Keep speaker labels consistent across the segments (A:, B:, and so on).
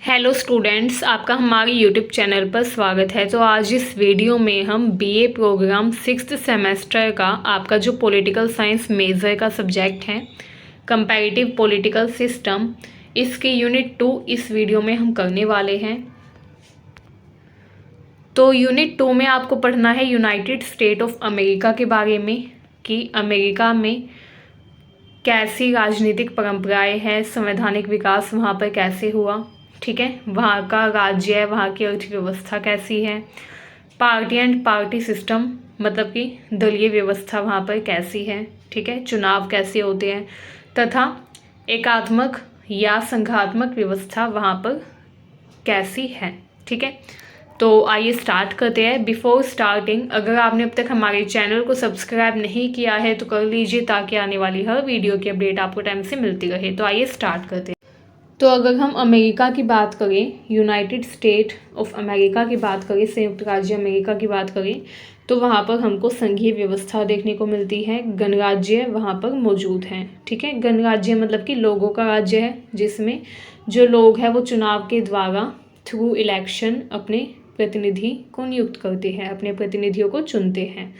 A: Hello students, आपका हमारे YouTube channel पर स्वागत है। तो आज इस वीडियो में हम बीए प्रोग्राम 6th सेमेस्टर का आपका जो पॉलिटिकल साइंस मेजर का सब्जेक्ट है कंपैरेटिव पॉलिटिकल सिस्टम, इसके यूनिट 2 इस वीडियो में हम करने वाले हैं। तो यूनिट 2 में आपको पढ़ना है यूनाइटेड स्टेट ऑफ अमेरिका के बारे में कि अमेरिका में कैसी राजनीतिक परंपराएं हैं, संवैधानिक विकास वहाँ पर कैसे हुआ, ठीक है, वहाँ का राज्य, वहाँ की अर्थव्यवस्था कैसी है, पार्टी एंड पार्टी सिस्टम मतलब कि दलीय व्यवस्था वहाँ पर कैसी है, ठीक है, चुनाव कैसे होते हैं तथा एकात्मक या संघात्मक व्यवस्था वहाँ पर कैसी है, ठीक है। तो आइए स्टार्ट करते हैं। बिफोर स्टार्टिंग, अगर आपने अब तक हमारे चैनल को सब्सक्राइब नहीं किया है तो कर लीजिए ताकि आने वाली हर वीडियो की अपडेट आपको टाइम से मिलती रहे। तो आइए स्टार्ट करते हैं। तो अगर हम अमेरिका की बात करें, यूनाइटेड स्टेट ऑफ अमेरिका की बात करें, संयुक्त राज्य अमेरिका की बात करें, तो वहाँ पर हमको संघीय व्यवस्था देखने को मिलती है। गणराज्य वहाँ पर मौजूद हैं, ठीक है। गणराज्य मतलब कि लोगों का राज्य है, जिसमें जो लोग हैं वो चुनाव के द्वारा थ्रू इलेक्शन अपने प्रतिनिधि को नियुक्त करते हैं, अपने प्रतिनिधियों को चुनते हैं,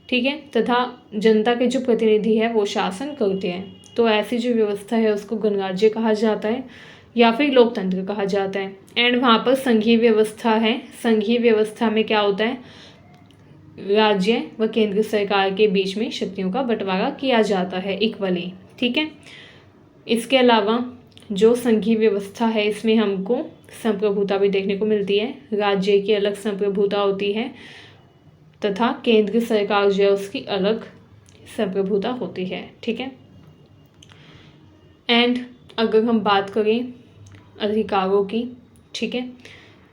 A: ठीक है, तथा जनता के जो प्रतिनिधि है वो शासन करते हैं। तो ऐसी जो व्यवस्था है उसको गणराज्य कहा जाता है या फिर लोकतंत्र कहा जाता है। एंड वहाँ पर संघीय व्यवस्था है। संघीय व्यवस्था में क्या होता है, राज्य व केंद्र सरकार के बीच में शक्तियों का बंटवारा किया जाता है इक्वली, ठीक है। इसके अलावा जो संघीय व्यवस्था है इसमें हमको संप्रभुता भी देखने को मिलती है। राज्य की अलग संप्रभुता होती है तथा केंद्र सरकार जो है उसकी अलग संप्रभुता होती है, ठीक है। एंड अगर हम बात करें अधिकारों की, ठीक है,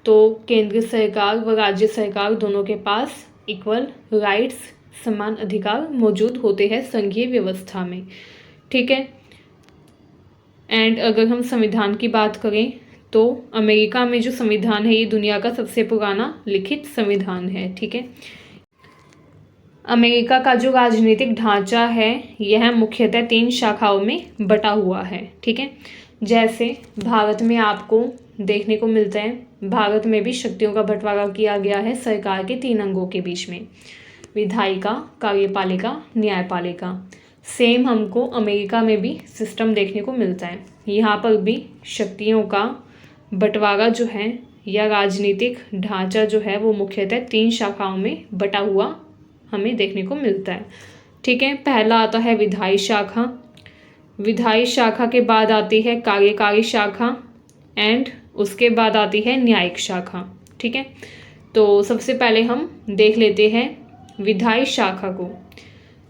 A: तो केंद्र सरकार व राज्य सरकार दोनों के पास इक्वल राइट्स, समान अधिकार मौजूद होते हैं संघीय व्यवस्था में, ठीक है। एंड अगर हम संविधान की बात करें तो अमेरिका में जो संविधान है ये दुनिया का सबसे पुराना लिखित संविधान है, ठीक है। अमेरिका का जो राजनीतिक ढांचा है यह मुख्यतः 3 शाखाओं में बटा हुआ है, ठीक है। जैसे भारत में आपको देखने को मिलता है, भारत में भी शक्तियों का बंटवारा किया गया है सरकार के 3 अंगों के बीच में, विधायिका, कार्यपालिका, न्यायपालिका। सेम हमको अमेरिका में भी सिस्टम देखने को मिलता है। यहाँ पर भी शक्तियों का बंटवारा जो है या राजनीतिक ढांचा जो है वो मुख्यतः 3 शाखाओं में बटा हुआ हमें देखने को मिलता है, ठीक है। पहला आता है विधायी शाखा, विधायी शाखा के बाद आती है कार्यकारी शाखा एंड उसके बाद आती है न्यायिक शाखा, ठीक है। तो सबसे पहले हम देख लेते हैं विधायी शाखा को।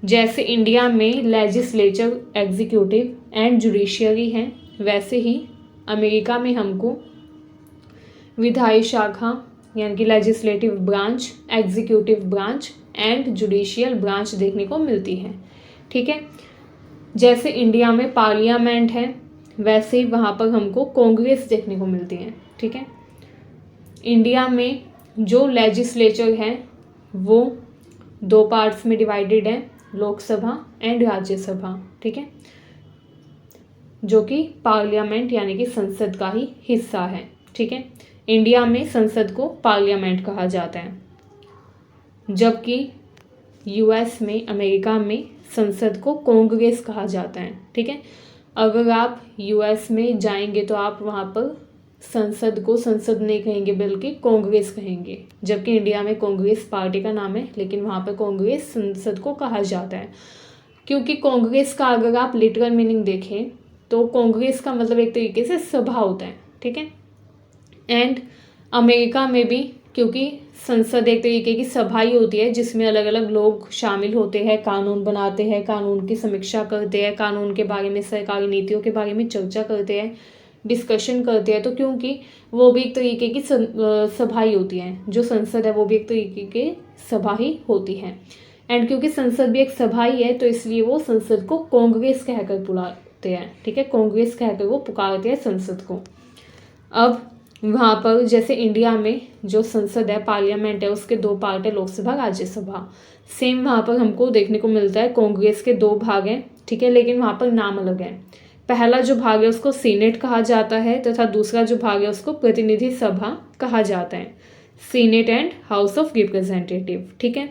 A: जैसे इंडिया में लेजिस्लेचर, एग्जीक्यूटिव एंड जुडिशियरी है, वैसे ही अमेरिका में हमको विधायी शाखा यानी कि legislative branch, executive branch and judicial branch देखने को मिलती है, ठीक है। जैसे इंडिया में पार्लियामेंट है वैसे ही वहाँ पर हमको कांग्रेस देखने को मिलती है, ठीक है। इंडिया में जो लेजिस्लेचर है वो 2 पार्ट्स में डिवाइडेड है, लोकसभा एंड राज्यसभा, ठीक है, जो कि पार्लियामेंट यानी कि संसद का ही हिस्सा है, ठीक है। इंडिया में संसद को पार्लियामेंट कहा जाता है, जबकि यूएस में, अमेरिका में संसद को कांग्रेस कहा जाता है, ठीक है। अगर आप यूएस में जाएंगे तो आप वहाँ पर संसद को संसद नहीं कहेंगे बल्कि कांग्रेस कहेंगे, जबकि इंडिया में कांग्रेस पार्टी का नाम है लेकिन वहाँ पर कांग्रेस संसद को कहा जाता है। क्योंकि कांग्रेस का अगर आप लिटरल मीनिंग देखें तो कांग्रेस का मतलब एक तरीके से सभा होता है, ठीक है। एंड अमेरिका में भी क्योंकि संसद एक तरीके की सभा ही होती है जिसमें अलग अलग लोग शामिल होते हैं, कानून बनाते हैं, कानून की समीक्षा करते हैं, कानून के बारे में, सरकारी नीतियों के बारे में चर्चा करते हैं, डिस्कशन करते हैं। तो क्योंकि वो भी एक तरीके की सभा ही होती है, जो संसद है वो भी एक तरीके की सभा ही होती है। एंड क्योंकि संसद भी एक सभा ही है तो इसलिए वो संसद को कांग्रेस कहकर बुलाते हैं, ठीक है, कांग्रेस कहकर वो पुकारते हैं संसद को। अब वहाँ पर जैसे इंडिया में जो संसद है, पार्लियामेंट है, उसके 2 पार्ट है, लोकसभा, राज्यसभा। सेम वहाँ पर हमको देखने को मिलता है कांग्रेस के 2 भाग हैं, ठीक है, लेकिन वहाँ पर नाम अलग है। पहला जो भाग है उसको सीनेट कहा जाता है तथा दूसरा जो भाग है उसको प्रतिनिधि सभा कहा जाता है। Senate and house of representative, ठीक है।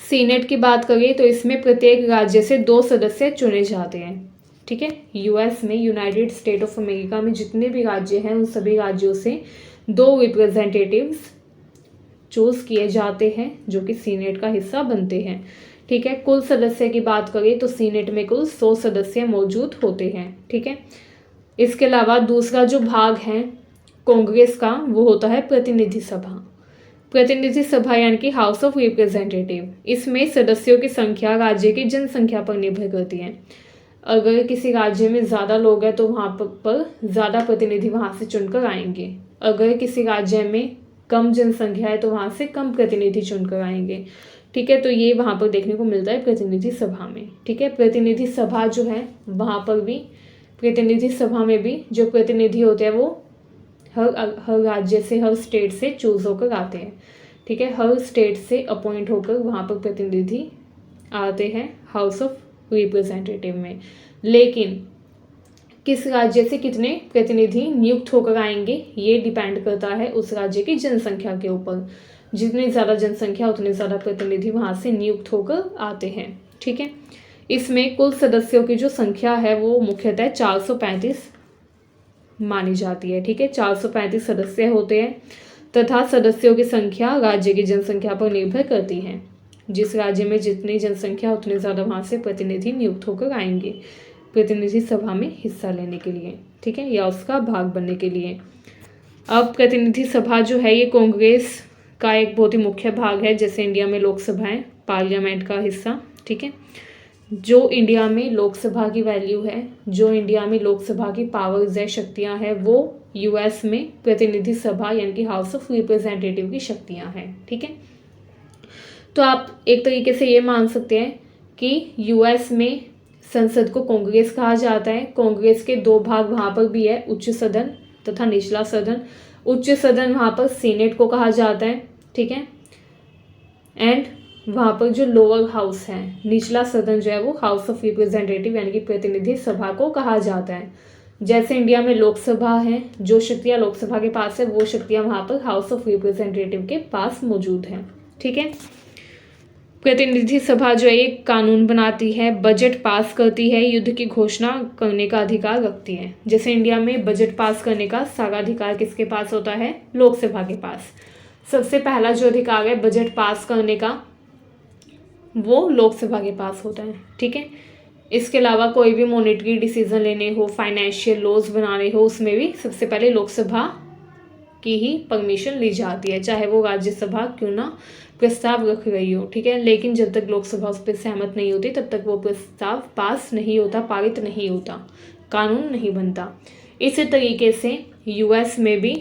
A: सीनेट की बात करें तो इसमें प्रत्येक राज्य से 2 सदस्य चुने जाते हैं, ठीक है। यूएस में, यूनाइटेड स्टेट ऑफ अमेरिका में जितने भी राज्य हैं उन सभी राज्यों से 2 रिप्रेजेंटेटिव्स चूज किए जाते हैं जो कि सीनेट का हिस्सा बनते हैं, ठीक है। कुल सदस्य की बात करें तो सीनेट में कुल 100 सदस्य मौजूद होते हैं, ठीक है। इसके अलावा दूसरा जो भाग है कांग्रेस का वो होता है प्रतिनिधि सभा। प्रतिनिधि सभा यानी कि हाउस ऑफ रिप्रेजेंटेटिव, इसमें सदस्यों की संख्या राज्य की जनसंख्या पर निर्भर करती है। अगर किसी राज्य में ज़्यादा लोग हैं तो वहाँ पर ज़्यादा प्रतिनिधि वहाँ से चुनकर आएंगे। अगर किसी राज्य में कम जनसंख्या है तो वहाँ से कम प्रतिनिधि चुनकर आएंगे, ठीक है। तो ये वहाँ पर देखने को मिलता है प्रतिनिधि सभा में, ठीक है। प्रतिनिधि सभा जो है वहाँ पर भी, प्रतिनिधि सभा में भी जो प्रतिनिधि होते हैं वो हर राज्य से, हर स्टेट से चूज होकर आते हैं, ठीक है। हर स्टेट से अपॉइंट होकर वहाँ पर प्रतिनिधि आते हैं हाउस ऑफ रिप्रेजेंटेटिव में। लेकिन किस राज्य से कितने प्रतिनिधि नियुक्त होकर आएंगे ये डिपेंड करता है उस राज्य की जनसंख्या के ऊपर। जितनी ज़्यादा जनसंख्या उतने ज़्यादा प्रतिनिधि वहाँ से नियुक्त होकर आते हैं, ठीक है। इसमें कुल सदस्यों की जो संख्या है वो मुख्यतः 435 मानी जाती है, ठीक है। 435 सदस्य होते हैं तथा सदस्यों की संख्या राज्य की जनसंख्या पर निर्भर करती है। जिस राज्य में जितनी जनसंख्या उतने ज़्यादा वहाँ से प्रतिनिधि नियुक्त होकर आएंगे प्रतिनिधि सभा में हिस्सा लेने के लिए, ठीक है, या उसका भाग बनने के लिए। अब प्रतिनिधि सभा जो है ये कांग्रेस का एक बहुत ही मुख्य भाग है, जैसे इंडिया में लोकसभा है, पार्लियामेंट का हिस्सा, ठीक है। जो इंडिया में लोकसभा की वैल्यू है, जो इंडिया में लोकसभा की पावर्स है, शक्तियाँ हैं, वो यूएस में प्रतिनिधि सभा यानी कि हाउस ऑफ रिप्रेजेंटेटिव की शक्तियाँ हैं, ठीक है। तो आप एक तरीके से ये मान सकते हैं कि यूएस में संसद को कांग्रेस कहा जाता है। कांग्रेस के 2 भाग वहाँ पर भी है, उच्च सदन तथा निचला सदन। उच्च सदन वहाँ पर सीनेट को कहा जाता है, ठीक है। एंड वहाँ पर जो लोअर हाउस है, निचला सदन जो है वो हाउस ऑफ रिप्रेजेंटेटिव यानी कि प्रतिनिधि सभा को कहा जाता है। जैसे इंडिया में लोकसभा है, जो शक्तियाँ लोकसभा के पास है वो शक्तियाँ वहाँ पर हाउस ऑफ रिप्रेजेंटेटिव के पास मौजूद हैं, ठीक है। प्रतिनिधि सभा जो है एक कानून बनाती है, बजट पास करती है, युद्ध की घोषणा करने का अधिकार रखती है। जैसे इंडिया में बजट पास करने का सारा अधिकार किसके पास होता है? लोकसभा के पास। सबसे पहला जो अधिकार है बजट पास करने का वो लोकसभा के पास होता है, ठीक है। इसके अलावा कोई भी मॉनेटरी डिसीजन लेने हो, फाइनेंशियल लॉज बनाने हो, उसमें भी सबसे पहले लोकसभा की ही परमिशन ली जाती है, चाहे वो राज्यसभा क्यों ना प्रस्ताव रख रही हो, ठीक है। लेकिन जब तक लोकसभा उस पर सहमत नहीं होती तब तक वो प्रस्ताव पास नहीं होता, पारित नहीं होता, कानून नहीं बनता। इसी तरीके से यूएस में भी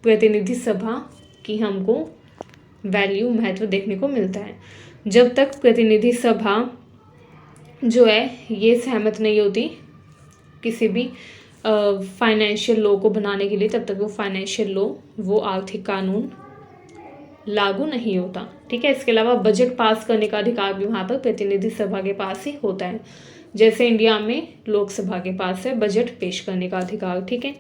A: प्रतिनिधि सभा की हमको वैल्यू, महत्व देखने को मिलता है। जब तक प्रतिनिधि सभा जो है ये सहमत नहीं होती किसी भी फाइनेंशियल लॉ को बनाने के लिए, तब तक वो फाइनेंशियल लॉ, वो आर्थिक कानून लागू नहीं होता, ठीक है। इसके अलावा बजट पास करने का अधिकार भी वहाँ पर प्रतिनिधि सभा के पास ही होता है, जैसे इंडिया में लोकसभा के पास है बजट पेश करने का अधिकार, ठीक है।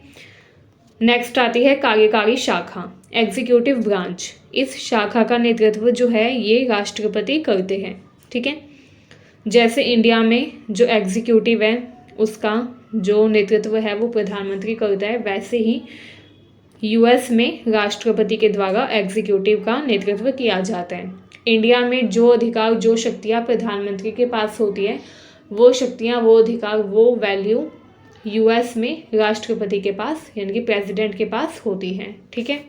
A: नेक्स्ट आती है कार्यकारी शाखा, एग्जीक्यूटिव ब्रांच। इस शाखा का नेतृत्व जो है ये राष्ट्रपति करते हैं, ठीक है। जैसे इंडिया में जो एग्जीक्यूटिव है उसका जो नेतृत्व है वो प्रधानमंत्री करता है, वैसे ही यूएस में राष्ट्रपति के द्वारा एग्जीक्यूटिव का नेतृत्व किया जाता है। इंडिया में जो अधिकार, जो शक्तियाँ प्रधानमंत्री के पास होती है वो शक्तियाँ, वो अधिकार, वो वैल्यू यूएस में राष्ट्रपति के पास यानी कि प्रेसिडेंट के पास होती हैं, ठीक है।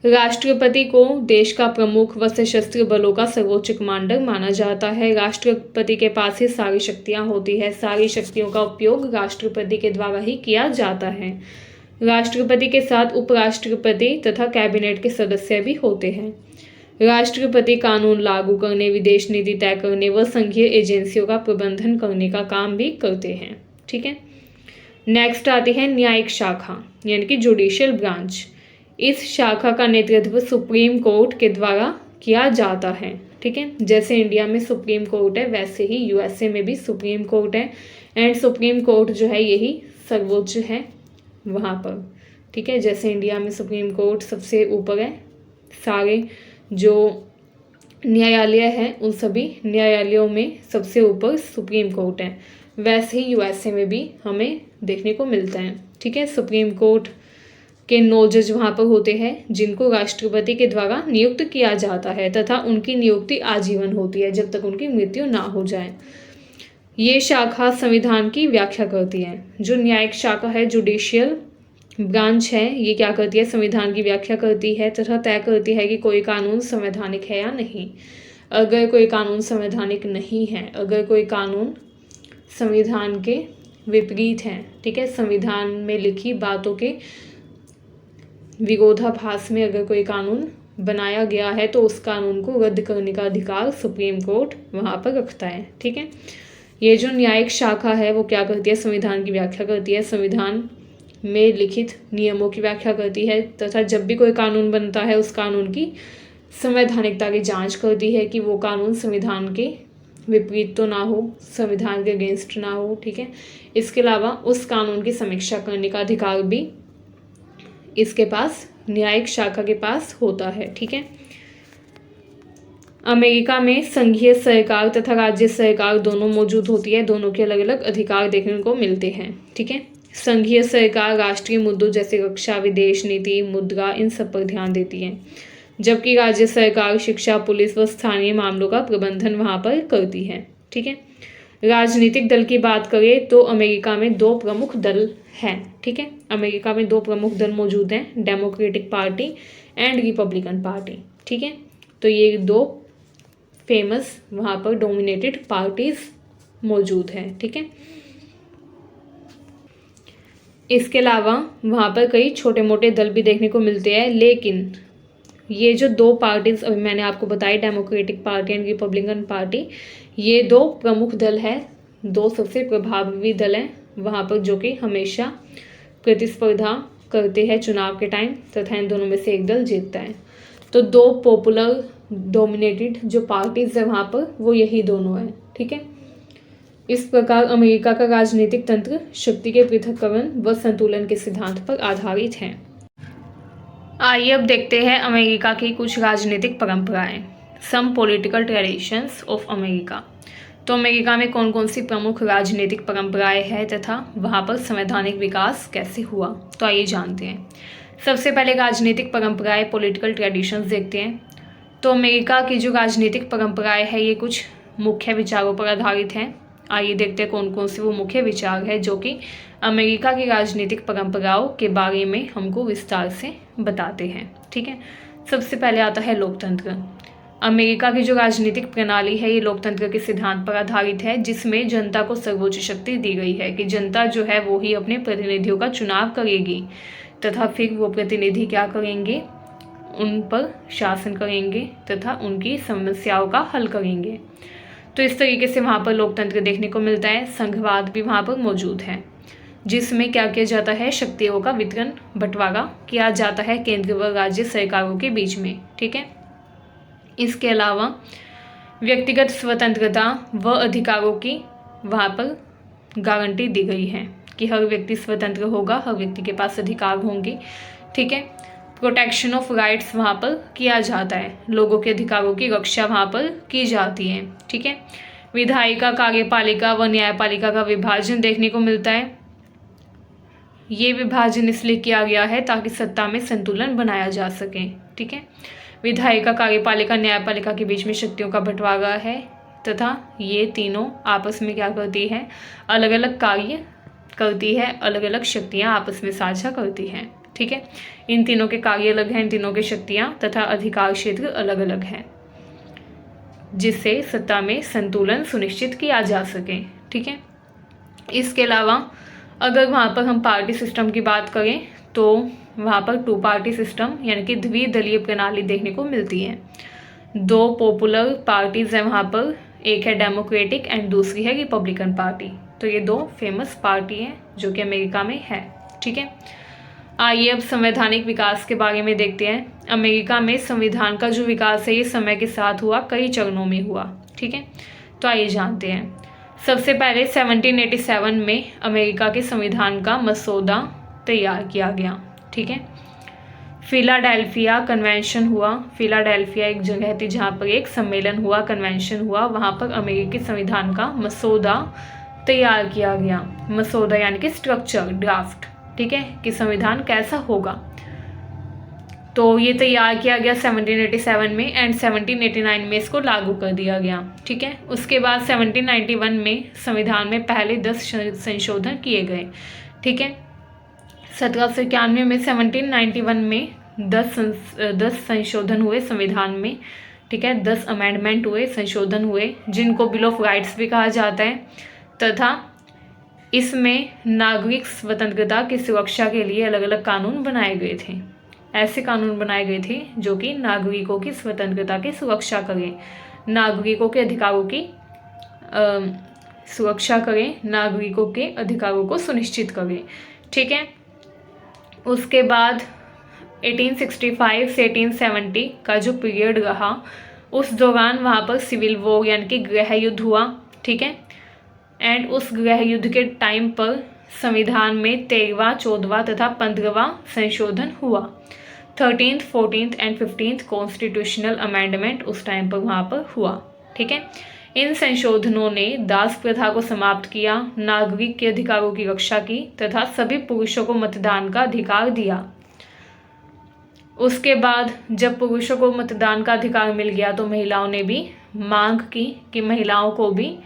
A: राष्ट्रपति को देश का प्रमुख व सशस्त्र बलों का सर्वोच्च कमांडर माना जाता है। राष्ट्रपति के पास ही सारी शक्तियाँ होती है, सारी शक्तियों का उपयोग राष्ट्रपति के द्वारा ही किया जाता है। राष्ट्रपति के साथ उपराष्ट्रपति तथा कैबिनेट के सदस्य भी होते हैं। राष्ट्रपति कानून लागू करने, विदेश नीति तय करने व संघीय एजेंसियों का प्रबंधन करने का काम भी करते हैं, ठीक है। नेक्स्ट आती है न्यायिक शाखा यानी कि जुडिशियल ब्रांच। इस शाखा का नेतृत्व सुप्रीम कोर्ट के द्वारा किया जाता है, ठीक है। जैसे इंडिया में सुप्रीम कोर्ट है वैसे ही यूएसए में भी सुप्रीम कोर्ट है एंड सुप्रीम कोर्ट जो है यही सर्वोच्च है वहाँ पर, ठीक है। जैसे इंडिया में सुप्रीम कोर्ट सबसे ऊपर है, सारे जो न्यायालय हैं उन सभी न्यायालयों में सबसे ऊपर सुप्रीम कोर्ट है, वैसे ही यूएसए में भी हमें देखने को मिलता है, ठीक है। सुप्रीम कोर्ट के 9 जज वहाँ पर होते हैं जिनको राष्ट्रपति के द्वारा नियुक्त किया जाता है तथा उनकी नियुक्ति आजीवन होती है जब तक उनकी मृत्यु ना हो जाए। ये शाखा संविधान की व्याख्या करती है। जो न्यायिक शाखा है, जुडिशियल ब्रांच है, ये क्या करती है, संविधान की व्याख्या करती है तथा तय करती है कि कोई कानून संवैधानिक है या नहीं। अगर कोई कानून संवैधानिक नहीं है, अगर कोई कानून संविधान के विपरीत है, ठीक है, संविधान में लिखी बातों के विरोधाभास में अगर कोई कानून बनाया गया है तो उस कानून को रद्द करने का अधिकार सुप्रीम कोर्ट वहाँ पर रखता है, ठीक है। ये जो न्यायिक शाखा है वो क्या करती है, संविधान की व्याख्या करती है, संविधान में लिखित नियमों की व्याख्या करती है तथा जब भी कोई कानून बनता है उस कानून की संवैधानिकता की जांच करती है कि वो कानून संविधान के विपरीत तो ना हो, संविधान के अगेंस्ट ना हो, ठीक है। इसके अलावा उस कानून की समीक्षा करने का अधिकार भी इसके पास, न्यायिक शाखा के पास होता है, ठीक है। अमेरिका में संघीय सरकार तथा राज्य सरकार दोनों मौजूद होती है, दोनों के अलग अलग अधिकार देखने को मिलते हैं, ठीक है। संघीय सरकार राष्ट्रीय मुद्दों जैसे रक्षा, विदेश नीति, मुद्रा, इन सब पर ध्यान देती है, जबकि राज्य सरकार शिक्षा, पुलिस व स्थानीय मामलों का प्रबंधन वहाँ पर करती है, ठीक है। राजनीतिक दल की बात करें तो अमेरिका में 2 प्रमुख दल हैं, ठीक है। अमेरिका में 2 प्रमुख दल मौजूद हैं, democratic party and Republican party, ठीक है। तो ये 2 फेमस वहाँ पर डोमिनेटेड पार्टीज मौजूद हैं, ठीक है। इसके अलावा वहाँ पर कई छोटे मोटे दल भी देखने को मिलते हैं, लेकिन ये जो 2 पार्टीज अभी मैंने आपको बताई, democratic party and Republican party, ये 2 प्रमुख दल हैं, 2 सबसे प्रभावी दल हैं वहाँ पर जो कि हमेशा प्रतिस्पर्धा करते हैं चुनाव के टाइम तथा इन दोनों में से एक दल जीतता है। तो 2 पॉपुलर डोमिनेटेड जो पार्टीज है वहाँ पर वो यही दोनों हैं, ठीक है। इस प्रकार अमेरिका का राजनीतिक तंत्र शक्ति के पृथक्करण व संतुलन के सिद्धांत पर आधारित है। आइए अब देखते हैं अमेरिका की कुछ राजनीतिक परंपराएं, some political traditions of America. तो अमेरिका में कौन कौन सी प्रमुख राजनीतिक परंपराएं हैं तथा वहाँ पर संवैधानिक विकास कैसे हुआ, तो आइए जानते हैं। सबसे पहले राजनीतिक परंपराएं, पॉलिटिकल ट्रेडिशंस देखते हैं। तो अमेरिका की जो राजनीतिक परंपराएं हैं ये कुछ मुख्य विचारों पर आधारित हैं। आइए देखते हैं कौन कौन से वो मुख्य विचार है जो कि अमेरिका की राजनीतिक परंपराओं के बारे में हमको विस्तार से बताते हैं, ठीक है। सबसे पहले आता है लोकतंत्र। अमेरिका की जो राजनीतिक प्रणाली है ये लोकतंत्र के सिद्धांत पर आधारित है, जिसमें जनता को सर्वोच्च शक्ति दी गई है कि जनता जो है वो ही अपने प्रतिनिधियों का चुनाव करेगी तथा फिर वो प्रतिनिधि क्या करेंगे, उन पर शासन करेंगे तथा उनकी समस्याओं का हल करेंगे। तो इस तरीके से वहाँ पर लोकतंत्र देखने को मिलता है। संघवाद भी वहाँ पर मौजूद है, जिसमें क्या किया जाता है, शक्तियों का वितरण बंटवारा किया जाता है केंद्र व राज्य सरकारों के बीच में, ठीक है। इसके अलावा व्यक्तिगत स्वतंत्रता व अधिकारों की वहाँ पर गारंटी दी गई है कि हर व्यक्ति स्वतंत्र होगा, हर व्यक्ति के पास अधिकार होंगे, ठीक है। प्रोटेक्शन ऑफ राइट्स वहाँ पर किया जाता है, लोगों के अधिकारों की रक्षा वहाँ पर की जाती है, ठीक है। विधायिका, कार्यपालिका व न्यायपालिका का विभाजन देखने को मिलता है। ये विभाजन इसलिए किया गया है ताकि सत्ता में संतुलन बनाया जा सके, ठीक है। विधायिका, कार्यपालिका, न्यायपालिका के बीच में शक्तियों का बंटवारा है तथा ये तीनों आपस में क्या करती है, अलग अलग कार्य करती है, अलग अलग शक्तियाँ आपस में साझा करती हैं, ठीक है। इन तीनों के कार्य अलग हैं, इन तीनों की शक्तियाँ तथा अधिकार क्षेत्र अलग अलग हैं, जिससे सत्ता में संतुलन सुनिश्चित किया जा सके, ठीक है। इसके अलावा अगर वहाँ पर हम पार्टी सिस्टम की बात करें तो वहाँ पर 2 पार्टी सिस्टम यानी कि द्विदलीय प्रणाली देखने को मिलती है। 2 पॉपुलर पार्टीज हैं वहाँ पर, एक है डेमोक्रेटिक एंड दूसरी है रिपब्लिकन पार्टी। तो ये 2 फेमस पार्टी हैं जो कि अमेरिका में है, ठीक है। आइए अब संवैधानिक विकास के बारे में देखते हैं। अमेरिका में संविधान का जो विकास है ये समय के साथ हुआ, कई चरणों में हुआ, ठीक है। तो आइए जानते हैं। सबसे पहले 1787 में अमेरिका के संविधान का मसौदा तैयार किया गया। ठीक है। फिलाडेल्फिया कन्वेंशन हुआ। फिलाडेल्फिया एक जगह थी जहाँ पर एक सम्मेलन हुआ, कन्वेंशन हुआ, वहाँ पर अमेरिकी संविधान का मसौदा तैयार किया गया। मसौदा यानी कि स्ट्रक्चर, ड्राफ्ट, ठीक है, कि संविधान कैसा होगा। तो ये तैयार किया गया 1787 में एंड 1789 में इसको लागू कर दिया गया। ठीक है। उसके बाद 1791 में संविधान में पहले 10 संशोधन किए गए। ठीक है। 1791 में 1791 में 10 संशोधन हुए संविधान में। ठीक है। 10 अमेंडमेंट हुए, संशोधन हुए, जिनको बिल ऑफ राइट्स भी कहा जाता है, तथा इसमें नागरिक स्वतंत्रता की सुरक्षा के लिए अलग अलग कानून बनाए गए थे। ऐसे कानून बनाए गए थे जो कि नागरिकों की स्वतंत्रता की सुरक्षा करें, नागरिकों के अधिकारों की सुरक्षा करें, नागरिकों के अधिकारों को सुनिश्चित करें। ठीक है। उसके बाद 1865 से 1870 का जो पीरियड रहा, उस दौरान वहाँ पर सिविल वॉर यानी कि गृह युद्ध हुआ। ठीक है। एंड उस गृह युद्ध के टाइम पर संविधान में 13वां, 14वां तथा 15वां संशोधन हुआ। 13th, 14th and 15th constitutional amendment उस टाइम पर वहाँ पर हुआ। ठीक है। इन संशोधनों ने दास प्रथा को समाप्त किया, नागरिक के अधिकारों की रक्षा की तथा सभी पुरुषों को मतदान का अधिकार दिया। उसके बाद जब पुरुषों को मतदान का अधिकार मिल गया तो महिलाओं ने भी मांग की कि महिलाओं को भी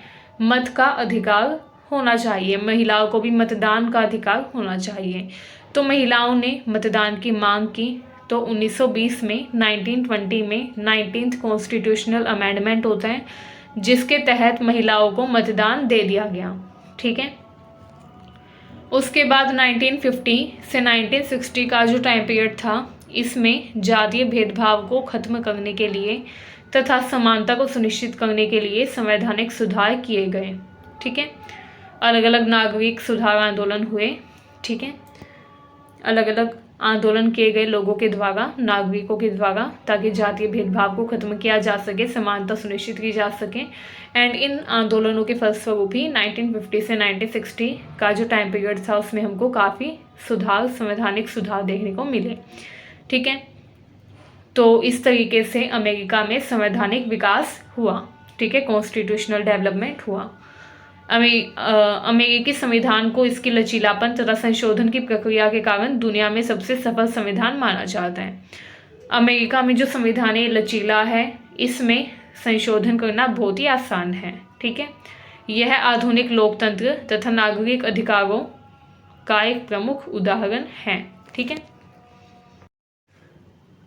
A: मत का अधिकार होना चाहिए, महिलाओं को भी मतदान का अधिकार होना चाहिए। तो महिलाओं ने मतदान की मांग की। तो 1920 में 1920 में 19th कॉन्स्टिट्यूशनल अमेंडमेंट होता है, जिसके तहत महिलाओं को मतदान दे दिया गया। ठीक है। उसके बाद 1950 से 1960 का जो टाइम पीरियड था, इसमें जातीय भेदभाव को खत्म करने के लिए तथा समानता को सुनिश्चित करने के लिए संवैधानिक सुधार किए गए। ठीक है। अलग अलग नागरिक सुधार आंदोलन हुए। ठीक है। अलग अलग आंदोलन किए गए लोगों के द्वारा, नागरिकों के द्वारा, ताकि जातीय भेदभाव को खत्म किया जा सके, समानता सुनिश्चित की जा सके। एंड इन आंदोलनों के फलस्वरूप ही 1950 से 1960 का जो टाइम पीरियड था, उसमें हमको काफ़ी सुधार, संवैधानिक सुधार देखने को मिले। ठीक है। तो इस तरीके से अमेरिका में संवैधानिक विकास हुआ। ठीक है। कॉन्स्टिट्यूशनल डेवलपमेंट हुआ। अमेरिकी संविधान को इसकी लचीलापन तथा संशोधन की प्रक्रिया के कारण दुनिया में सबसे सफल संविधान माना जाता है। अमेरिका में जो संविधान है लचीला है, इसमें संशोधन करना बहुत ही आसान है। ठीक है। यह आधुनिक लोकतंत्र तथा नागरिक अधिकारों का एक प्रमुख उदाहरण है। ठीक है।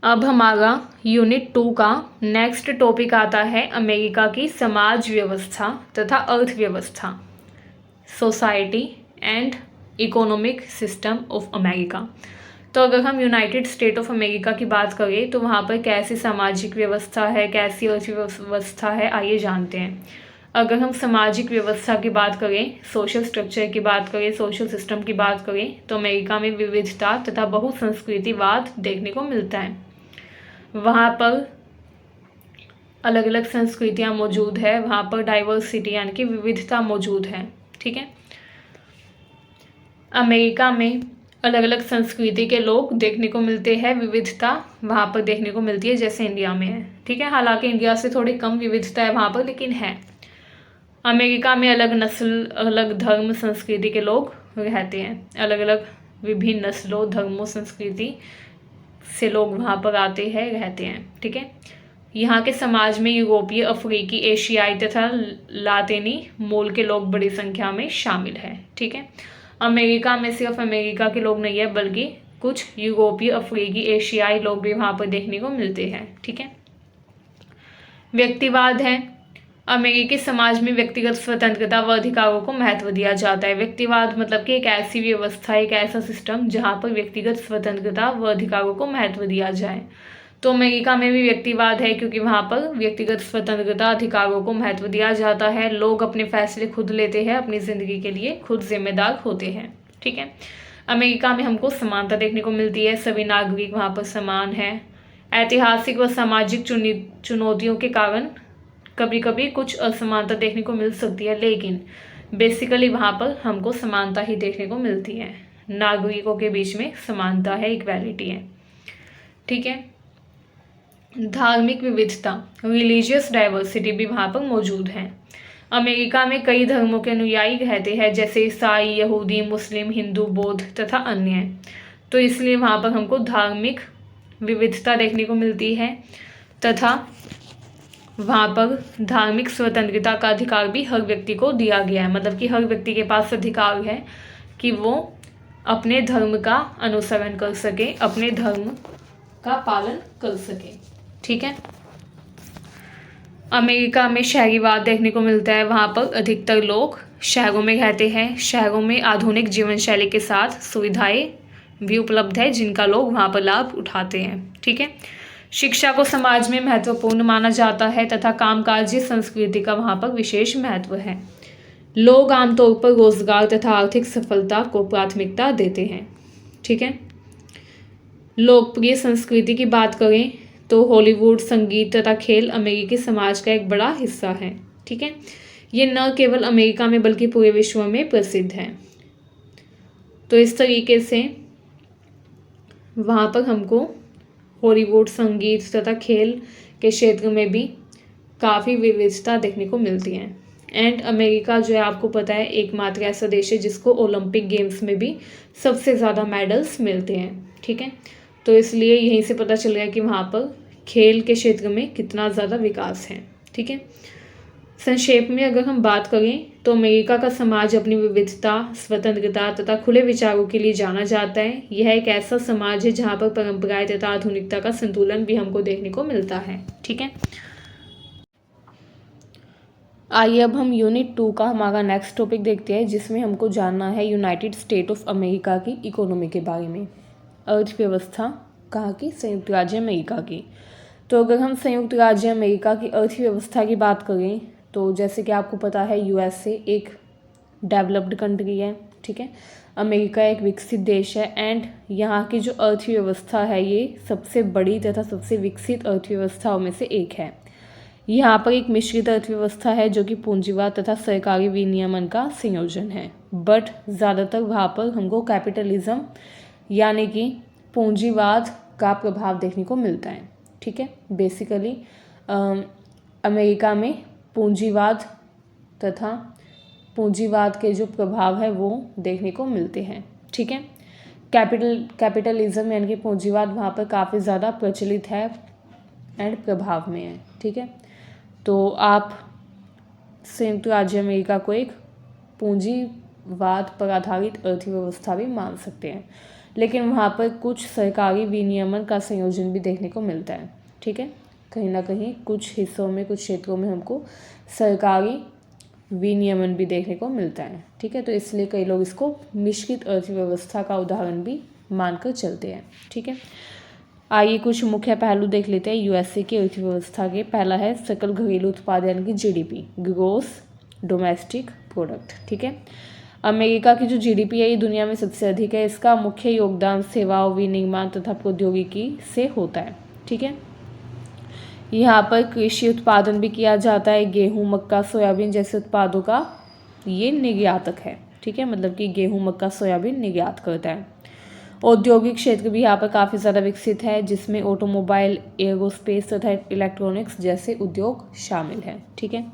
A: अब हमारा यूनिट 2 का नेक्स्ट टॉपिक आता है अमेरिका की समाज व्यवस्था तथा अर्थव्यवस्था, society and economic system of America. तो अगर हम यूनाइटेड स्टेट ऑफ अमेरिका की बात करें तो वहाँ पर कैसी सामाजिक व्यवस्था है, कैसी अर्थव्यवस्था है, आइए जानते हैं। अगर हम सामाजिक व्यवस्था की बात करें, सोशल स्ट्रक्चर की बात करें, सोशल सिस्टम की बात करें, तो अमेरिका में विविधता तथा बहुसंस्कृतिवाद देखने को मिलता है। वहाँ पर अलग अलग संस्कृतियाँ मौजूद है, वहाँ पर डाइवर्सिटी यानी कि विविधता मौजूद है। ठीक है। अमेरिका में अलग अलग संस्कृति के लोग देखने को मिलते हैं, विविधता वहाँ पर देखने को मिलती है जैसे इंडिया में है। ठीक है। हालांकि इंडिया से थोड़ी कम विविधता है वहाँ पर, लेकिन है। अमेरिका में अलग नस्ल, अलग धर्म, संस्कृति के लोग रहते हैं। अलग अलग विभिन्न नस्लों, धर्मों, संस्कृति से लोग वहाँ पर आते हैं, रहते हैं। ठीक है। यहाँ के समाज में यूरोपीय, अफ्रीकी, एशियाई तथा लातीनी मूल के लोग बड़ी संख्या में शामिल हैं। ठीक है। अमेरिका में सिर्फ अमेरिका के लोग नहीं है, बल्कि कुछ यूरोपीय, अफ्रीकी, एशियाई लोग भी वहाँ पर देखने को मिलते हैं। ठीक है। व्यक्तिवाद है। अमेरिकी समाज में व्यक्तिगत स्वतंत्रता व अधिकारों को महत्व दिया जाता है। व्यक्तिवाद मतलब कि एक ऐसी व्यवस्था, एक ऐसा सिस्टम जहाँ पर व्यक्तिगत स्वतंत्रता व अधिकारों को महत्व दिया जाए। तो अमेरिका में भी व्यक्तिवाद है, क्योंकि वहाँ पर व्यक्तिगत स्वतंत्रता, अधिकारों को महत्व दिया जाता है। लोग अपने फैसले खुद लेते हैं, अपनी ज़िंदगी के लिए खुद जिम्मेदार होते हैं। ठीक है। अमेरिका में हमको समानता देखने को मिलती है, सभी नागरिक वहाँ पर समान है। ऐतिहासिक व सामाजिक चुनौतियों के कभी कभी कुछ असमानता देखने को मिल सकती है, लेकिन बेसिकली वहाँ पर हमको समानता ही देखने को मिलती है। नागरिकों के बीच में समानता है, इक्वालिटी है। ठीक है। धार्मिक विविधता, रिलीजियस डाइवर्सिटी भी वहाँ पर मौजूद है। अमेरिका में कई धर्मों के अनुयायी रहते हैं, जैसे ईसाई, यहूदी, मुस्लिम, हिंदू, बौद्ध तथा अन्य। तो इसलिए वहाँ पर हमको धार्मिक विविधता देखने को मिलती है तथा वहाँ पर धार्मिक स्वतंत्रता का अधिकार भी हर व्यक्ति को दिया गया है। मतलब कि हर व्यक्ति के पास अधिकार है कि वो अपने धर्म का अनुसरण कर सके, अपने धर्म का पालन कर सके। ठीक है। अमेरिका में शहरीवाद देखने को मिलता है। वहाँ पर अधिकतर लोग शहरों में रहते हैं। शहरों में आधुनिक जीवन शैली के साथ सुविधाएं भी उपलब्ध है, जिनका लोग वहाँ पर लाभ उठाते हैं। ठीक है। शिक्षा को समाज में महत्वपूर्ण माना जाता है तथा कामकाजी संस्कृति का वहाँ पर विशेष महत्व है। लोग आमतौर पर रोजगार तथा आर्थिक सफलता को प्राथमिकता देते हैं। ठीक है। लोकप्रिय संस्कृति की बात करें तो हॉलीवुड, संगीत तथा खेल अमेरिकी समाज का एक बड़ा हिस्सा है। ठीक है। ये न केवल अमेरिका में बल्कि पूरे विश्व में प्रसिद्ध है। तो इस तरीके से वहाँ पर हमको हॉलीवुड, संगीत तथा खेल के क्षेत्र में भी काफ़ी विविधता देखने को मिलती है। एंड अमेरिका जो है, आपको पता है, एकमात्र ऐसा देश है जिसको ओलंपिक गेम्स में भी सबसे ज़्यादा मेडल्स मिलते हैं। ठीक है। तो इसलिए यहीं से पता चल गया कि वहाँ पर खेल के क्षेत्र में कितना ज़्यादा विकास है। ठीक है। संक्षेप में अगर हम बात करें तो अमेरिका का समाज अपनी विविधता, स्वतंत्रता तथा खुले विचारों के लिए जाना जाता है। यह एक ऐसा समाज है जहाँ पर परंपराएं तथा आधुनिकता का संतुलन भी हमको देखने को मिलता है। ठीक है। आइए अब हम यूनिट 2 का हमारा नेक्स्ट टॉपिक देखते हैं, जिसमें हमको जानना है यूनाइटेड स्टेट ऑफ अमेरिका की इकोनॉमी के बारे में। अर्थव्यवस्था कहाँ की? संयुक्त राज्य अमेरिका की। तो अगर हम संयुक्त राज्य अमेरिका की अर्थव्यवस्था की बात करें तो जैसे कि आपको पता है, यूएसए एक डेवलप्ड कंट्री है। ठीक है। अमेरिका एक विकसित देश है एंड यहाँ की जो अर्थव्यवस्था है ये सबसे बड़ी तथा सबसे विकसित अर्थव्यवस्थाओं में से एक है। यहाँ पर एक मिश्रित अर्थव्यवस्था है जो कि पूंजीवाद तथा सरकारी विनियमन का संयोजन है। बट ज़्यादातर वहाँ पर हमको कैपिटलिज्म यानी कि पूंजीवाद का प्रभाव देखने को मिलता है। ठीक है। बेसिकली अमेरिका में पूंजीवाद तथा पूंजीवाद के जो प्रभाव है वो देखने को मिलते हैं। ठीक है। कैपिटलिज्म यानी कि पूंजीवाद वहाँ पर काफ़ी ज़्यादा प्रचलित है एंड प्रभाव में है। ठीक है। तो आप संयुक्त राज्य अमेरिका को एक पूंजीवाद पर आधारित अर्थव्यवस्था भी मान सकते हैं, लेकिन वहाँ पर कुछ सरकारी विनियमन का संयोजन भी देखने को मिलता है। ठीक है। कहीं ना कहीं कुछ हिस्सों में, कुछ क्षेत्रों में हमको सरकारी विनियमन भी देखने को मिलता है। ठीक है। तो इसलिए कई लोग इसको मिश्रित अर्थव्यवस्था का उदाहरण भी मानकर चलते हैं। ठीक है। आइए कुछ मुख्य पहलू देख लेते हैं यूएसए की अर्थव्यवस्था के। पहला है सकल घरेलू उत्पाद यानी कि जीडीपी, ग्रोस डोमेस्टिक प्रोडक्ट। ठीक है। अमेरिका की जो जीडीपी है ये दुनिया में सबसे अधिक है। इसका मुख्य योगदान सेवाओं, विनिर्माण तथा प्रौद्योगिकी से होता है। ठीक है। यहाँ पर कृषि उत्पादन भी किया जाता है। गेहूँ, मक्का, सोयाबीन जैसे उत्पादों का ये निर्यातक है। ठीक है। मतलब कि गेहूँ, मक्का, सोयाबीन निर्यात करता है। औद्योगिक क्षेत्र भी यहाँ पर काफ़ी ज़्यादा विकसित है, जिसमें ऑटोमोबाइल, एरोस्पेस तथा इलेक्ट्रॉनिक्स जैसे उद्योग शामिल हैं। ठीक है।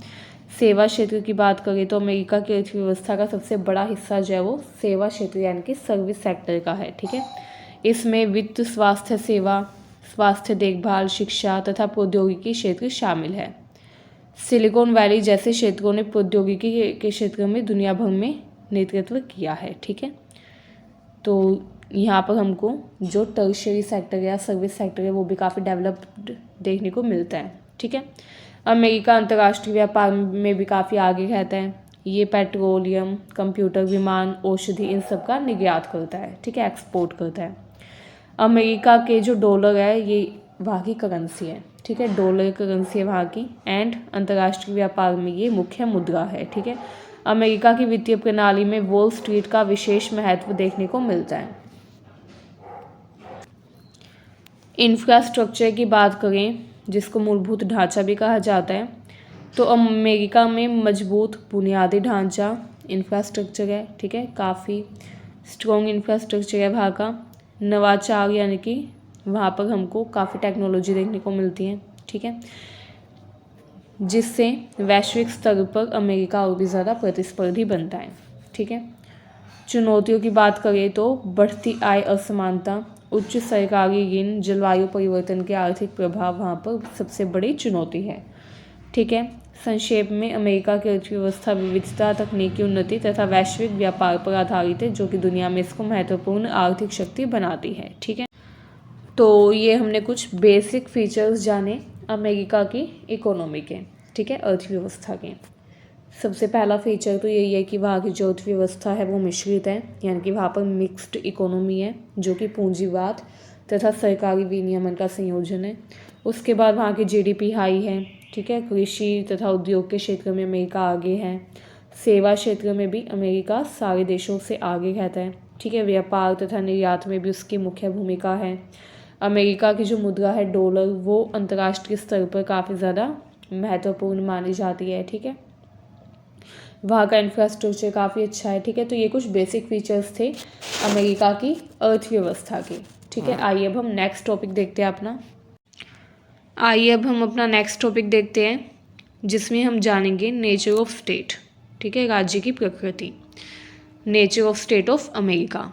A: सेवा क्षेत्र की बात करें तो अमेरिका की अर्थव्यवस्था का सबसे बड़ा हिस्सा जो है वो सेवा क्षेत्र यानी कि सर्विस सेक्टर का है। ठीक है। इसमें वित्त, स्वास्थ्य सेवा, स्वास्थ्य देखभाल, शिक्षा तथा प्रौद्योगिकी क्षेत्र शामिल है। सिलिकॉन वैली जैसे क्षेत्रों ने प्रौद्योगिकी के क्षेत्र में दुनिया भर में नेतृत्व किया है। ठीक है। तो यहाँ पर हमको जो टर्शियरी सेक्टर या सर्विस सेक्टर है वो भी काफ़ी डेवलप्ड देखने को मिलता है। ठीक है। अमेरिका अंतर्राष्ट्रीय व्यापार में भी काफ़ी आगे रहता है। ये पेट्रोलियम, कंप्यूटर, विमान, औषधि इन सब का निर्यात करता है। ठीक है। एक्सपोर्ट करता है। अमेरिका के जो डॉलर है ये वहाँ की करेंसी है। ठीक है। डॉलर करेंसी है वहाँ की एंड अंतर्राष्ट्रीय व्यापार में ये मुख्य मुद्रा है। ठीक है। अमेरिका की वित्तीय प्रणाली में वॉल स्ट्रीट का विशेष महत्व देखने को मिलता है। इंफ्रास्ट्रक्चर की बात करें, जिसको मूलभूत ढांचा भी कहा जाता है, तो अमेरिका में मजबूत बुनियादी ढांचा इंफ्रास्ट्रक्चर है, ठीक है, काफ़ी स्ट्रॉन्ग इंफ्रास्ट्रक्चर है वहाँ का। नवाचार यानी कि वहाँ पर हमको काफ़ी टेक्नोलॉजी देखने को मिलती है, ठीक है, जिससे वैश्विक स्तर पर अमेरिका और भी ज़्यादा प्रतिस्पर्धी बनता है, ठीक है। चुनौतियों की बात करें तो बढ़ती आय असमानता, उच्च सरकारी ऋण, जलवायु परिवर्तन के आर्थिक प्रभाव वहाँ पर सबसे बड़ी चुनौती है, ठीक है। संक्षेप में अमेरिका की अर्थव्यवस्था विविधता, तकनीकी उन्नति तथा वैश्विक व्यापार पर आधारित है, जो कि दुनिया में इसको महत्वपूर्ण आर्थिक शक्ति बनाती है, ठीक है। तो ये हमने कुछ बेसिक फीचर्स जाने अमेरिका की इकोनॉमी के, ठीक है, अर्थव्यवस्था के। सबसे पहला फीचर तो यही है कि वहाँ की जो अर्थव्यवस्था है वो मिश्रित है, यानी कि वहाँ पर मिक्स्ड इकोनॉमी है, जो कि पूंजीवाद तथा सरकारी विनियमन का संयोजन है। उसके बाद वहाँ की जीडीपी हाई है, ठीक है। कृषि तथा उद्योग के क्षेत्र में अमेरिका आगे है। सेवा क्षेत्र में भी अमेरिका सारे देशों से आगे रहता है, ठीक है। व्यापार तथा निर्यात में भी उसकी मुख्य भूमिका है। अमेरिका की जो मुद्रा है डॉलर, वो अंतर्राष्ट्रीय स्तर पर काफ़ी ज़्यादा महत्वपूर्ण मानी जाती है, ठीक है। वहाँ का इंफ्रास्ट्रक्चर काफ़ी अच्छा है, ठीक है। तो ये कुछ बेसिक फीचर्स थे अमेरिका की अर्थव्यवस्था के, ठीक है। आइए अब हम नेक्स्ट टॉपिक देखते हैं अपना नेक्स्ट टॉपिक देखते हैं, जिसमें हम जानेंगे नेचर ऑफ स्टेट, ठीक है, राज्य की प्रकृति। Nature of state of America,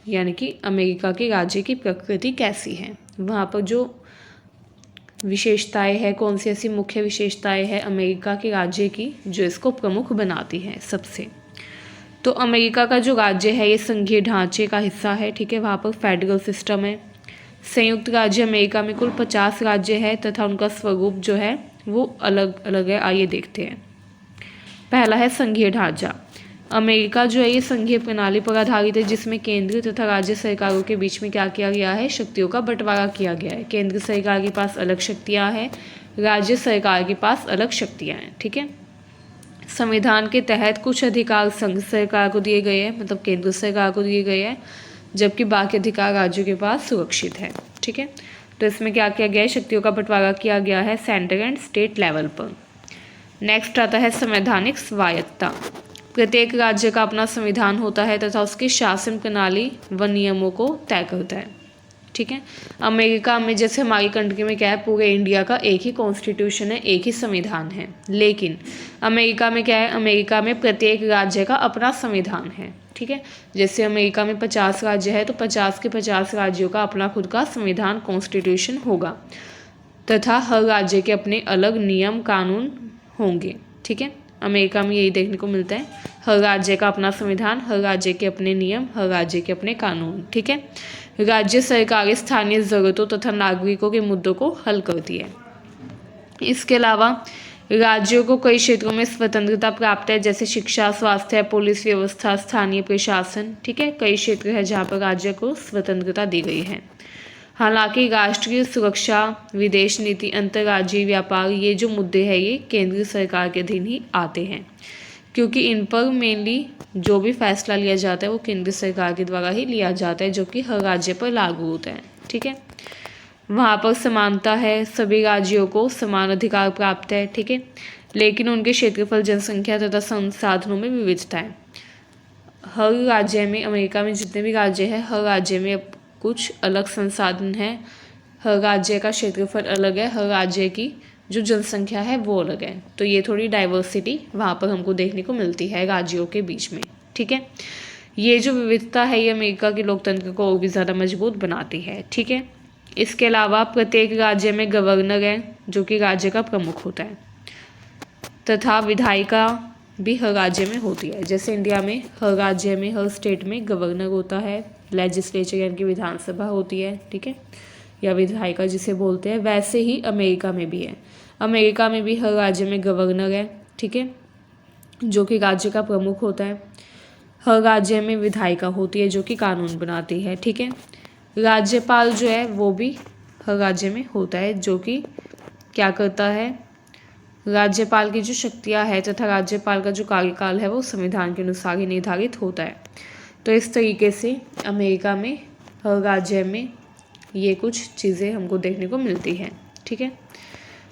A: यानी कि अमेरिका के राज्य की प्रकृति कैसी है, वहाँ पर जो विशेषताएं हैं, कौन सी ऐसी मुख्य विशेषताएं हैं अमेरिका के राज्य की जो इसको प्रमुख बनाती है सबसे। तो अमेरिका का जो राज्य है ये संघीय ढांचे का हिस्सा है, ठीक है। वहाँ पर फेडरल सिस्टम है। संयुक्त राज्य अमेरिका में कुल 50 राज्य है तथा उनका स्वरूप जो है वो अलग अलग है। आइए देखते हैं। पहला है संघीय ढांचा। अमेरिका जो है ये संघीय प्रणाली पर आधारित है, जिसमें केंद्र तथा राज्य सरकारों के बीच में क्या किया गया है, शक्तियों का बंटवारा किया गया है। केंद्र सरकार के पास अलग शक्तियां हैं, राज्य सरकार के पास अलग शक्तियां हैं, ठीक है। संविधान के तहत कुछ अधिकार संघ सरकार को दिए गए हैं, मतलब केंद्र सरकार को दिए गए हैं, जबकि बाकी अधिकार राज्यों के पास सुरक्षित है, ठीक है। तो इसमें क्या किया गया है, शक्तियों का बंटवारा किया गया है सेंटर एंड स्टेट लेवल पर। नेक्स्ट आता है संवैधानिक स्वायत्तता। प्रत्येक राज्य का अपना संविधान होता है तथा उसकी शासन प्रणाली व नियमों को तय करता है, ठीक है। अमेरिका में जैसे हमारी कंट्री में क्या है, पूरे इंडिया का एक ही कॉन्स्टिट्यूशन है, एक ही संविधान है, लेकिन अमेरिका में क्या है, अमेरिका में प्रत्येक राज्य का अपना संविधान है, ठीक है। जैसे अमेरिका में 50 राज्य है तो 50 के 50 राज्यों का अपना खुद का संविधान कॉन्स्टिट्यूशन होगा तथा हर राज्य के अपने अलग नियम कानून होंगे, ठीक है। अमेरिका में यही देखने को मिलता है, हर राज्य का अपना संविधान, हर राज्य के अपने नियम, हर राज्य के अपने कानून, ठीक है। राज्य सरकारें स्थानीय ज़रूरतों तथा नागरिकों के मुद्दों को हल करती है। इसके अलावा राज्यों को कई क्षेत्रों में स्वतंत्रता प्राप्त है, जैसे शिक्षा, स्वास्थ्य, पुलिस व्यवस्था, स्थानीय प्रशासन, ठीक है। कई क्षेत्र है जहाँ पर राज्य को स्वतंत्रता दी गई है। हालांकि राष्ट्रीय सुरक्षा, विदेश नीति, अंतर्राज्यीय व्यापार, ये जो मुद्दे हैं ये केंद्र सरकार के अधीन ही आते हैं, क्योंकि इन पर मेनली जो भी फैसला लिया जाता है वो केंद्र सरकार के द्वारा ही लिया जाता है, जो कि हर राज्य पर लागू होता है, ठीक है। वहाँ पर समानता है, सभी राज्यों को समान अधिकार प्राप्त है, ठीक है, लेकिन उनके क्षेत्रफल, जनसंख्या तथा संसाधनों में विविधता है। हर राज्य में, अमेरिका में जितने भी राज्य हैं, हर राज्य में कुछ अलग संसाधन है, हर राज्य का क्षेत्रफल अलग है, हर राज्य की जो जनसंख्या है वो अलग है। तो ये थोड़ी डाइवर्सिटी वहाँ पर हमको देखने को मिलती है राज्यों के बीच में, ठीक है। ये जो विविधता है ये अमेरिका के लोकतंत्र को और भी ज़्यादा मजबूत बनाती है, ठीक है। इसके अलावा प्रत्येक राज्य में गवर्नर है, जो कि राज्य का प्रमुख होता है, तथा विधायिका भी हर राज्य में होती है। जैसे इंडिया में हर राज्य में, हर स्टेट में गवर्नर होता है, लेजिस्लेचर यानी कि विधानसभा होती है, ठीक है, या विधायिका जिसे बोलते हैं, वैसे ही अमेरिका में भी है। अमेरिका में भी हर राज्य में गवर्नर है, ठीक है, जो कि राज्य का प्रमुख होता है। हर राज्य में विधायिका होती है जो कि कानून बनाती है, ठीक है। राज्यपाल जो है वो भी हर राज्य में होता है, जो कि क्या करता है, राज्यपाल की जो शक्तियाँ हैं तथा राज्यपाल का जो कार्यकाल है वो संविधान के अनुसार ही निर्धारित होता है। तो इस तरीके से अमेरिका में हर राज्य में ये कुछ चीज़ें हमको देखने को मिलती हैं, ठीक है।